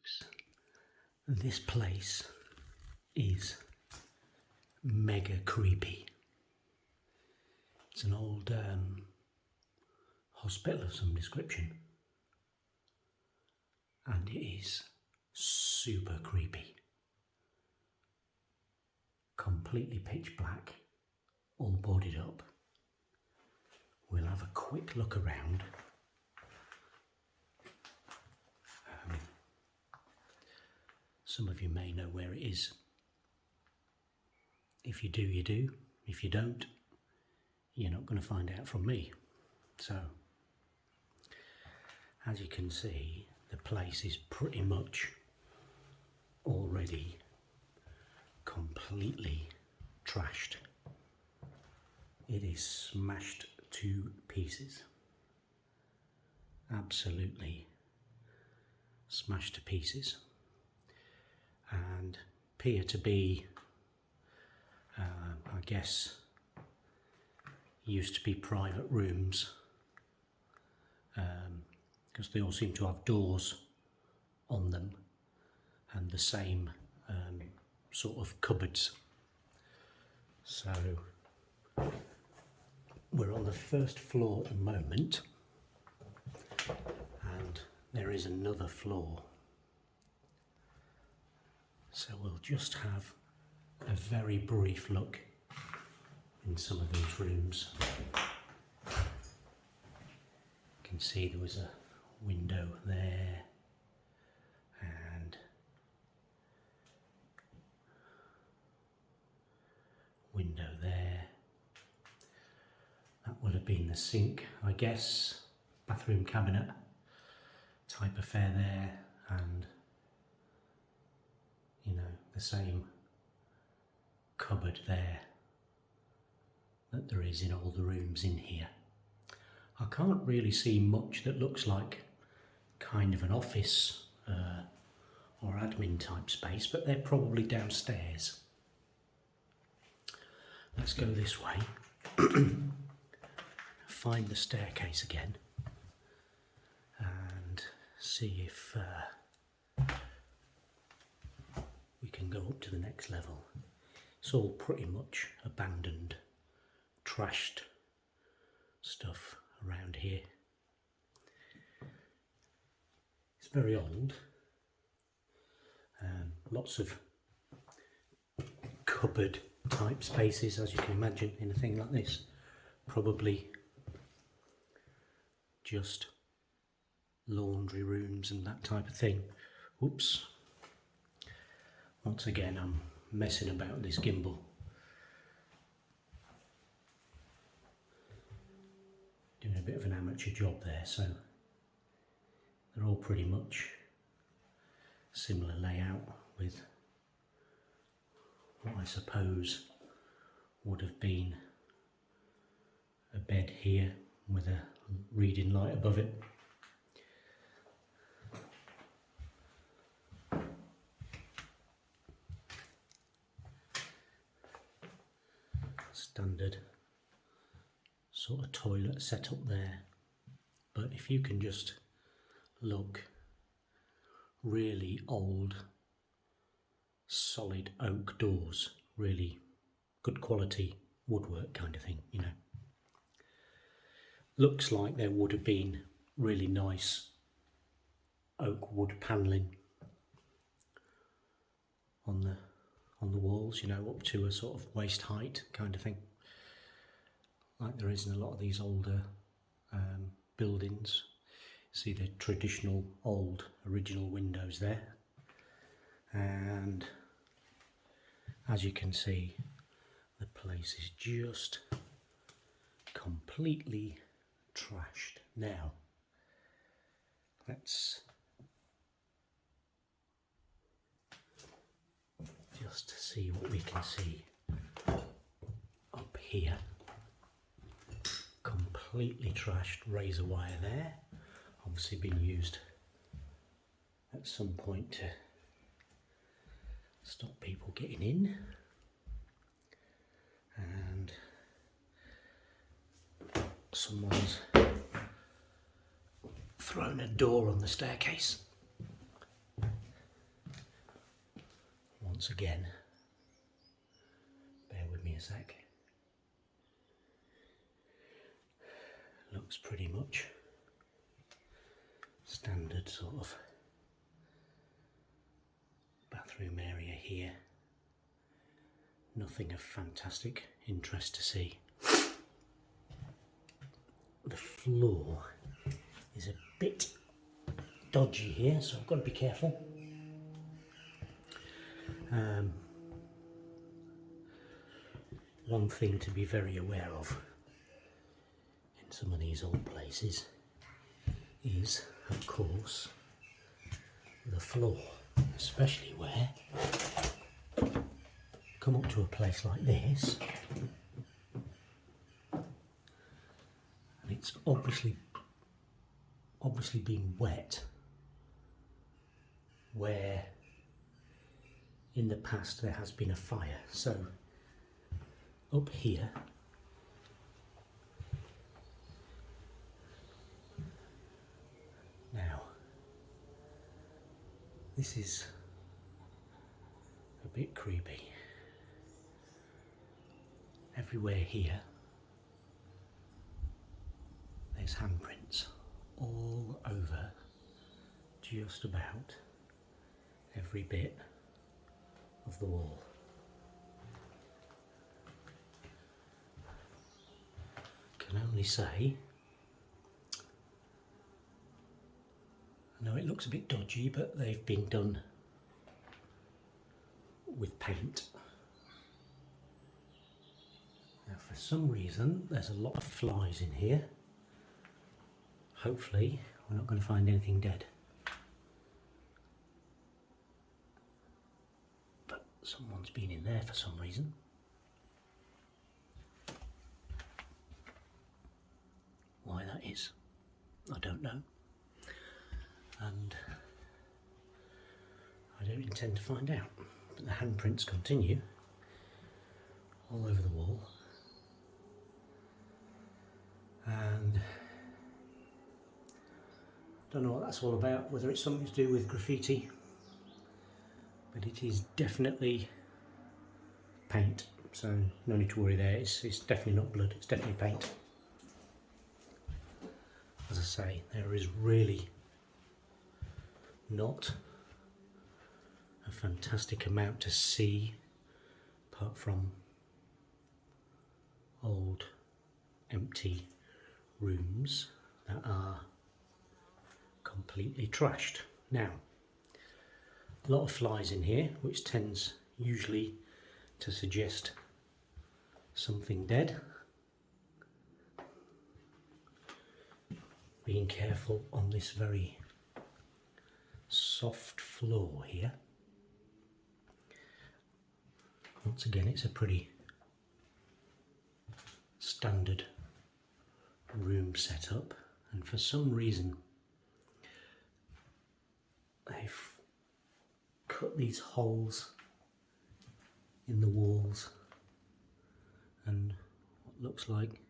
folks, this place is mega creepy. It's an old hospital of some description, and it is super creepy. Completely pitch black, all boarded up. We'll have a quick look around. Some of you may know where it is. If you do, you do. If you don't, you're not going to find out from me. So, as you can see, the place is pretty much already completely trashed. It is smashed to pieces. Absolutely smashed to pieces. And appear to be, I guess, used to be private rooms, because they all seem to have doors on them and the same sort of cupboards. So we're on the first floor at the moment, and there is another floor. So we'll just have a very brief look in some of these rooms. You can see there was a window there, and window there. That would have been the sink, I guess, bathroom cabinet type affair there, and you know, the same cupboard there that there is in all the rooms in here. I can't really see much that looks like kind of an office or admin type space, but they're probably downstairs. Let's go this way. Find the staircase again and see if we can go up to the next level. It's all pretty much abandoned, trashed stuff around here. It's very old. Lots of cupboard type spaces, as you can imagine, in a thing like this. Probably just laundry rooms and that type of thing. Oops. Once again, I'm messing about with this gimbal. Doing a bit of an amateur job there, so they're all pretty much similar layout, with what I suppose would have been a bed here with a reading light above it. Standard sort of toilet set up there, but if you can just look, really old solid oak doors, really good quality woodwork kind of thing, you know. Looks like there would have been really nice oak wood panelling on the walls, you know, up to a sort of waist height kind of thing, like there is in a lot of these older buildings. See the traditional old original windows there, and as you can see, the place is just completely trashed. Now let's just see what we can see up here. Completely trashed razor wire there, obviously been used at some point to stop people getting in, and someone's thrown a door on the staircase. once again. Bear with me a sec. Looks pretty much standard sort of bathroom area here. Nothing of fantastic interest to see. The floor is a bit dodgy here, so I've got to be careful. One thing to be very aware of in some of these old places is, of course, the floor, especially where come up to a place like this and it's obviously been wet where in the past there has been a fire. So up here now, this is a bit creepy. Everywhere here there's handprints all over just about every bit of the wall. Can only say, I know it looks a bit dodgy, but they've been done with paint. Now for some reason there's a lot of flies in here. Hopefully we're not going to find anything dead. But someone's been in there for some reason. Why that is, I don't know. And I don't intend to find out. But the handprints continue all over the wall. And I don't know what that's all about, whether it's something to do with graffiti, but it is definitely paint, so no need to worry there. It's definitely not blood, it's definitely paint. As I say, there is really not a fantastic amount to see apart from old empty rooms that are completely trashed. Now, a lot of flies in here, which tends usually to suggest something dead. Being careful on this very soft floor here. Once again, it's a pretty standard room setup, and for some reason they've cut these holes in the walls and what looks like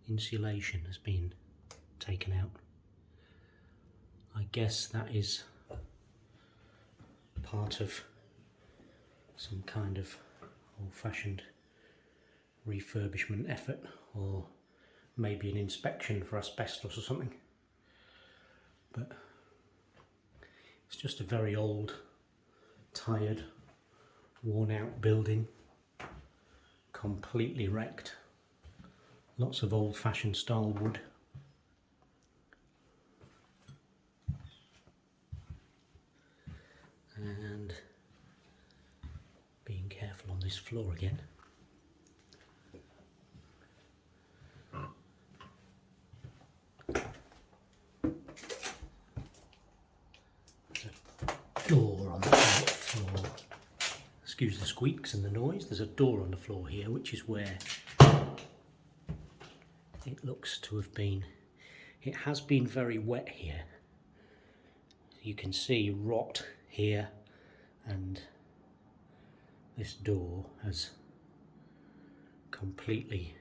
insulation has been taken out. I guess that is part of some kind of old-fashioned refurbishment effort, or maybe an inspection for asbestos or something. But it's just a very old, tired, worn out building, completely wrecked. Lots of old-fashioned style wood. And being careful on this floor again. There's a door on the floor. Excuse the squeaks and the noise. There's a door on the floor here, which is where it looks to have been. It has been very wet here. You can see rot here, and this door has completely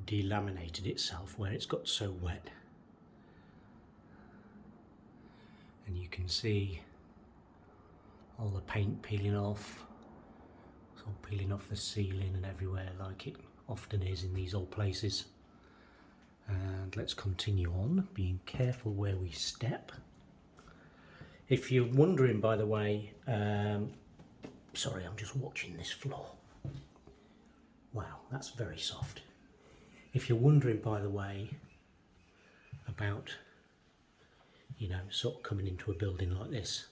delaminated itself where it's got so wet. And you can see all the paint peeling off. It's all peeling off the ceiling and everywhere, like it often is in these old places. And let's continue on, being careful where we step. If you're wondering, by the way, sorry, I'm just watching this floor. Wow, that's very soft. If you're wondering, by the way, about, you know, sort of coming into a building like this,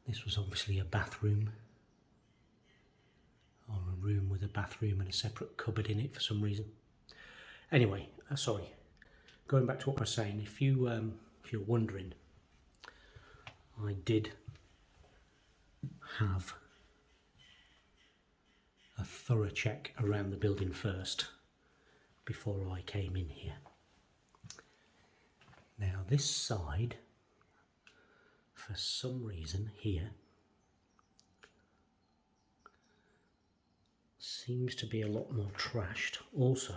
this was obviously a bathroom, or a room with a bathroom and a separate cupboard in it for some reason. Anyway, sorry, going back to what I was saying, if you're wondering, I did have a thorough check around the building first before I came in here. Now this side, for some reason here, seems to be a lot more trashed. Also,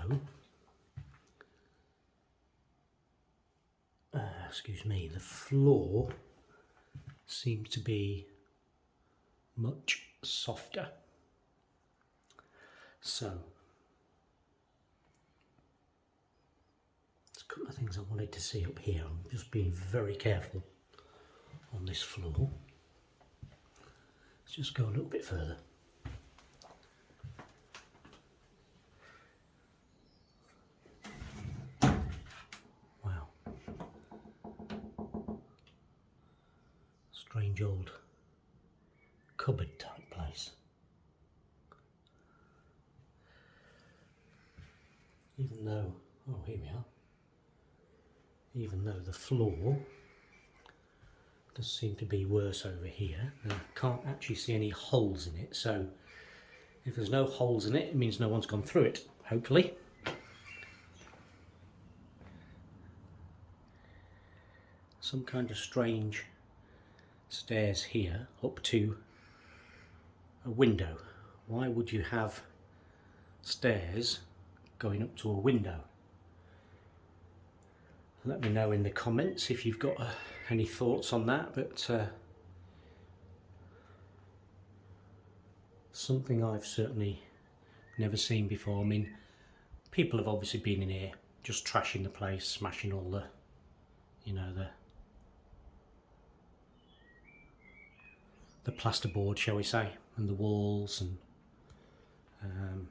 excuse me, the floor seems to be much softer. So, there's a couple of things I wanted to see up here. I'm just being very careful on this floor. Let's just go a little bit further. Wow. Strange old cupboard type place. Even though, oh here we are, even though the floor does seem to be worse over here, and I can't actually see any holes in it, so if there's no holes in it, it means no one's gone through it, hopefully. Some kind of strange stairs here up to a window. Why would you have stairs going up to a window? Let me know in the comments if you've got any thoughts on that, but something I've certainly never seen before. I mean, people have obviously been in here just trashing the place, smashing all the, you know, the plasterboard, shall we say, and the walls, and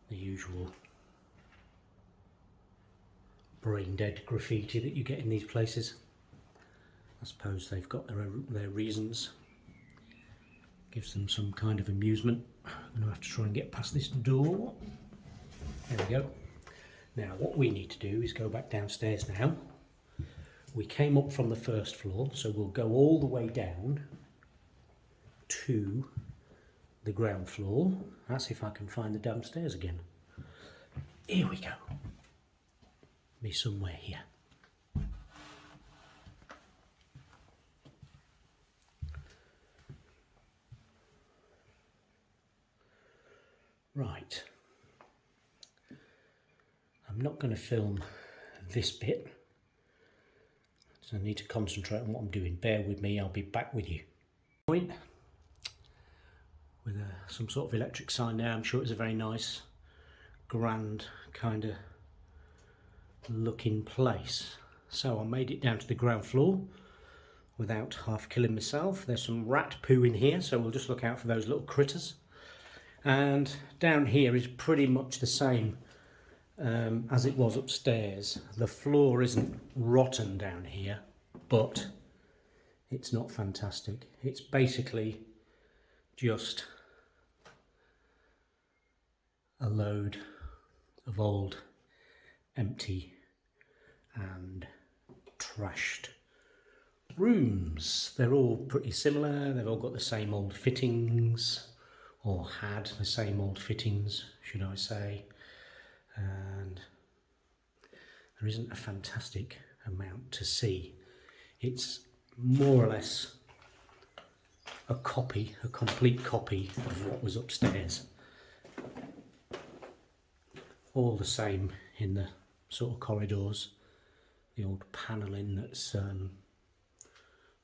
the usual brain dead graffiti that you get in these places. I suppose they've got their reasons. Gives them some kind of amusement. I'm going to have to try and get past this door. There we go. Now what we need to do is go back downstairs now. We came up from the first floor, so we'll go all the way down to the ground floor. That's if I can find the downstairs again. Here we go. Be somewhere here. Right. I'm not going to film this bit, so I need to concentrate on what I'm doing. Bear with me, I'll be back with you. Point with some sort of electric sign there. I'm sure it's a very nice, grand kind of looking place. So I made it down to the ground floor without half killing myself. There's some rat poo in here, so we'll just look out for those little critters. And down here is pretty much the same as it was upstairs. The floor isn't rotten down here, but it's not fantastic. It's basically just a load of old, empty and trashed rooms. They're all pretty similar. They've all got the same old fittings, or had the same old fittings, should I say. And there isn't a fantastic amount to see. It's more or less a copy, a complete copy of what was upstairs. All the same in the sort of corridors the old panelling that's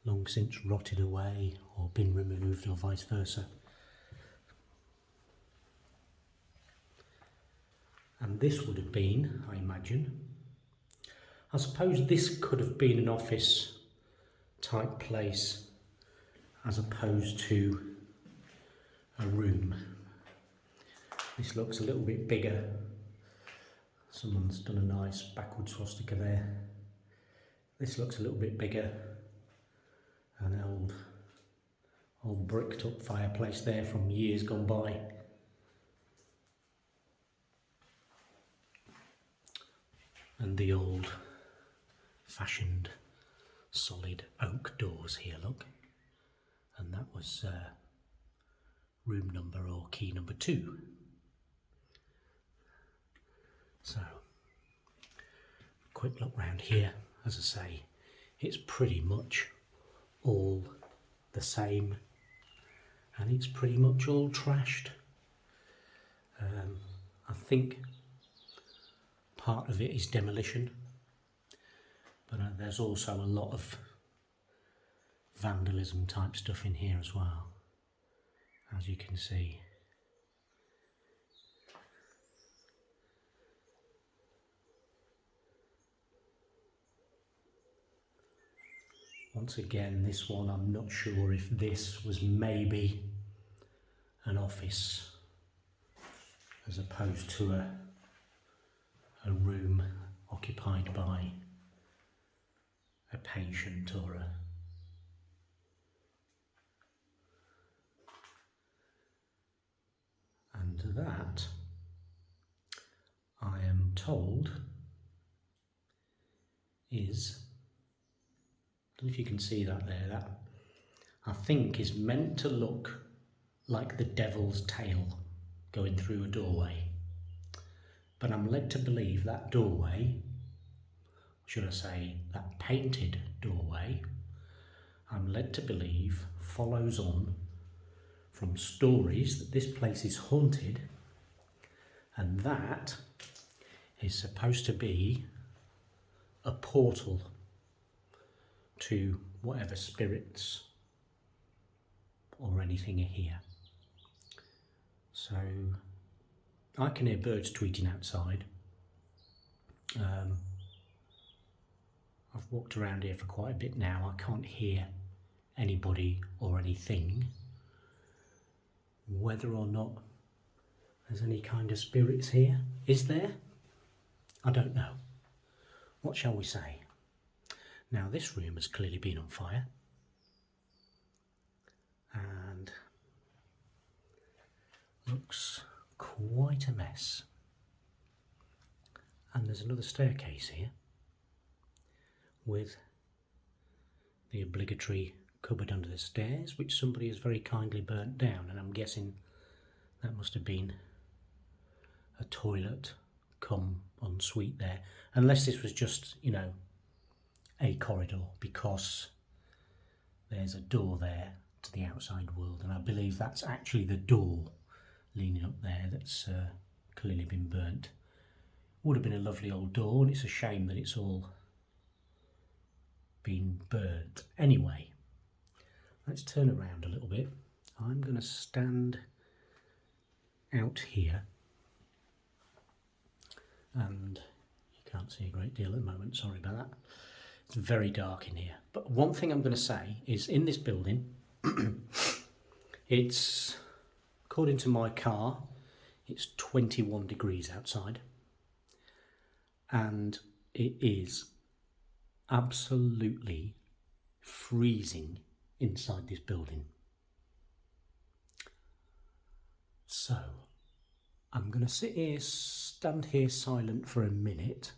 long since rotted away or been removed, or vice versa. And this would have been, I imagine, I suppose this could have been an office type place as opposed to a room. This looks a little bit bigger. Someone's done a nice backward swastika there. This looks a little bit bigger. An old bricked up fireplace there from years gone by. And the old fashioned solid oak doors here, look. And that was room number or key number 2. So, quick look round here. As I say, it's pretty much all the same, and it's pretty much all trashed. I think part of it is demolition, but there's also a lot of vandalism type stuff in here as well, as you can see. Once again, this one, I'm not sure if this was maybe an office as opposed to a room occupied by a patient or a... And that, I am told, is... I don't know if you can see that there, that I think is meant to look like the devil's tail going through a doorway. But I'm led to believe that doorway, should I say that painted doorway, I'm led to believe follows on from stories that this place is haunted, and that is supposed to be a portal to whatever spirits or anything are here. So I can hear birds tweeting outside. I've walked around here for quite a bit now. I can't hear anybody or anything. Whether or not there's any kind of spirits here, is there? I don't know. What shall we say? Now this room has clearly been on fire, and looks quite a mess. And there's another staircase here with the obligatory cupboard under the stairs, which somebody has very kindly burnt down, and I'm guessing that must have been a toilet come ensuite there, unless this was just, you know, a corridor, because there's a door there to the outside world, and I believe that's actually the door leaning up there that's clearly been burnt. Would have been a lovely old door, and it's a shame that it's all been burnt. Anyway, let's turn around a little bit. I'm going to stand out here, and you can't see a great deal at the moment, sorry about that. It's very dark in here. But one thing I'm going to say is, in this building, it's, according to my car, it's 21 degrees outside. And it is absolutely freezing inside this building. So, I'm going to stand here silent for a minute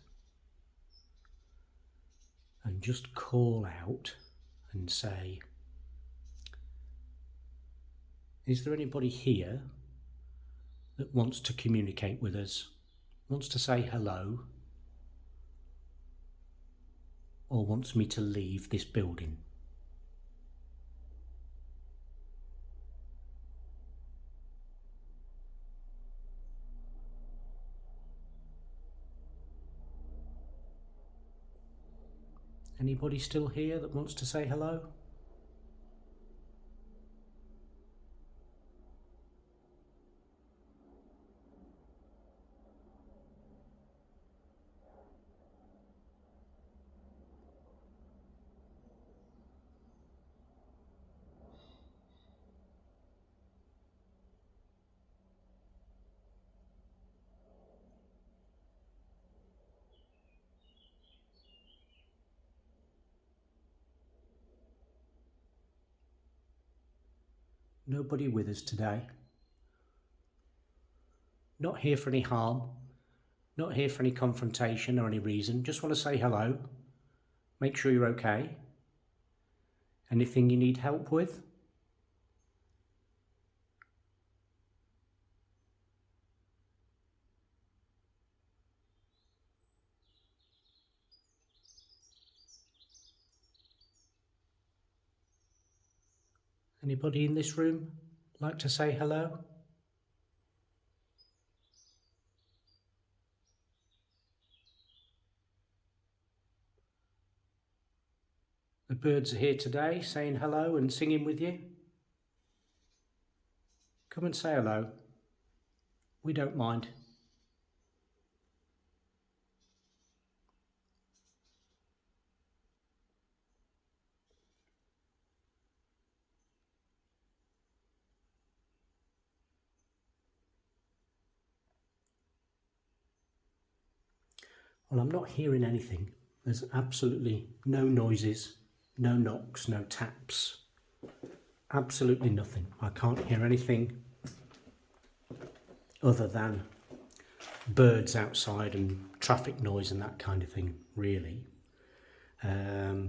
and just call out and say, is there anybody here that wants to communicate with us, wants to say hello, or wants me to leave this building? Anybody still here that wants to say hello? Nobody with us today. Not here for any harm. Not here for any confrontation or any reason. Just want to say hello. Make sure you're okay. Anything you need help with? Anybody in this room like to say hello? The birds are here today saying hello and singing with you. Come and say hello. We don't mind. Well, I'm not hearing anything. There's absolutely no noises, no knocks, no taps. Absolutely nothing. I can't hear anything other than birds outside and traffic noise and that kind of thing, really. It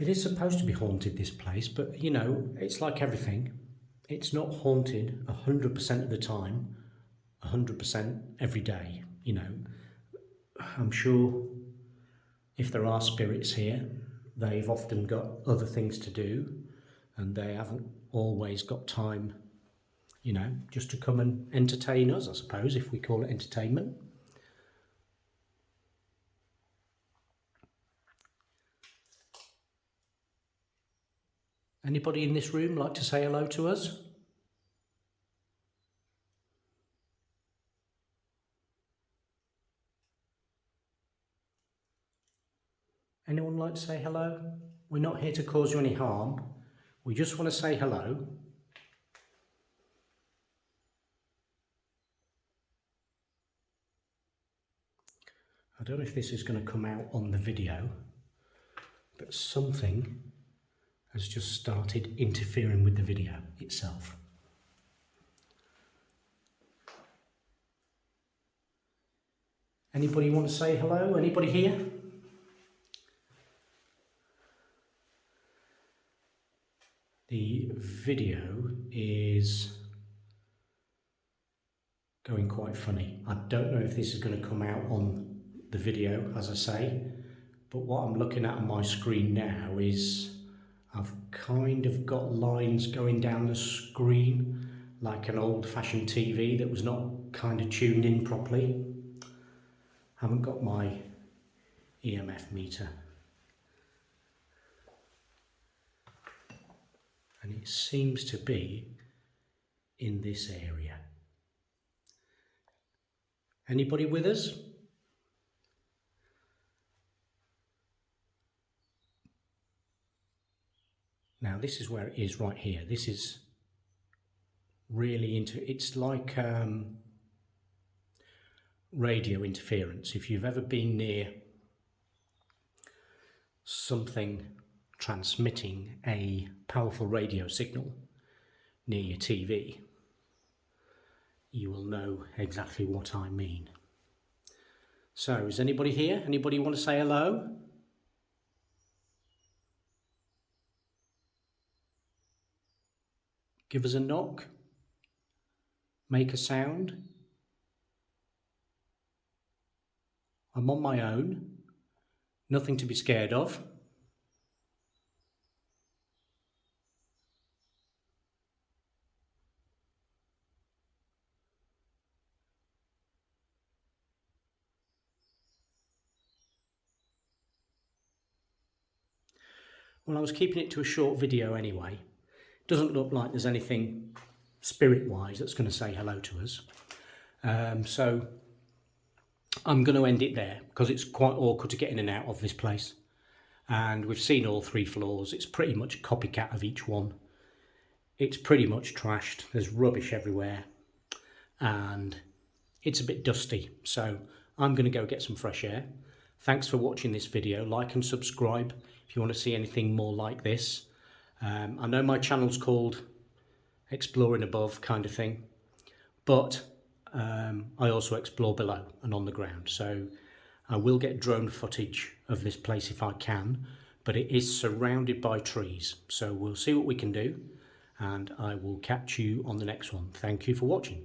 is supposed to be haunted, this place, but you know, it's like everything. It's not haunted 100% of the time, 100% every day, you know. I'm sure if there are spirits here, they've often got other things to do and they haven't always got time, you know, just to come and entertain us, I suppose, if we call it entertainment. Anybody in this room like to say hello to us? Anyone like to say hello? We're not here to cause you any harm. We just want to say hello. I don't know if this is going to come out on the video, but something has just started interfering with the video itself. Anybody want to say hello? Anybody here? The video is going quite funny. I don't know if this is going to come out on the video, as I say, but what I'm looking at on my screen now is I've kind of got lines going down the screen like an old-fashioned TV that was not kind of tuned in properly. Haven't got my EMF meter. And it seems to be in this area. Anybody with us? Now this is where it is right here. This is really it's like radio interference. If you've ever been near something transmitting a powerful radio signal near your TV, you will know exactly what I mean. So, is anybody here? Anybody want to say hello? Give us a knock. Make a sound. I'm on my own. Nothing to be scared of. Well, I was keeping it to a short video anyway. Doesn't look like there's anything spirit-wise that's going to say hello to us. So I'm going to end it there because it's quite awkward to get in and out of this place. And we've seen all 3 floors. It's pretty much a copycat of each one. It's pretty much trashed. There's rubbish everywhere. And it's a bit dusty. So I'm going to go get some fresh air. Thanks for watching this video. Like and subscribe if you want to see anything more like this. I know my channel's called Exploring Above kind of thing, but I also explore below and on the ground. So I will get drone footage of this place if I can, but it is surrounded by trees. So we'll see what we can do, and I will catch you on the next one. Thank you for watching.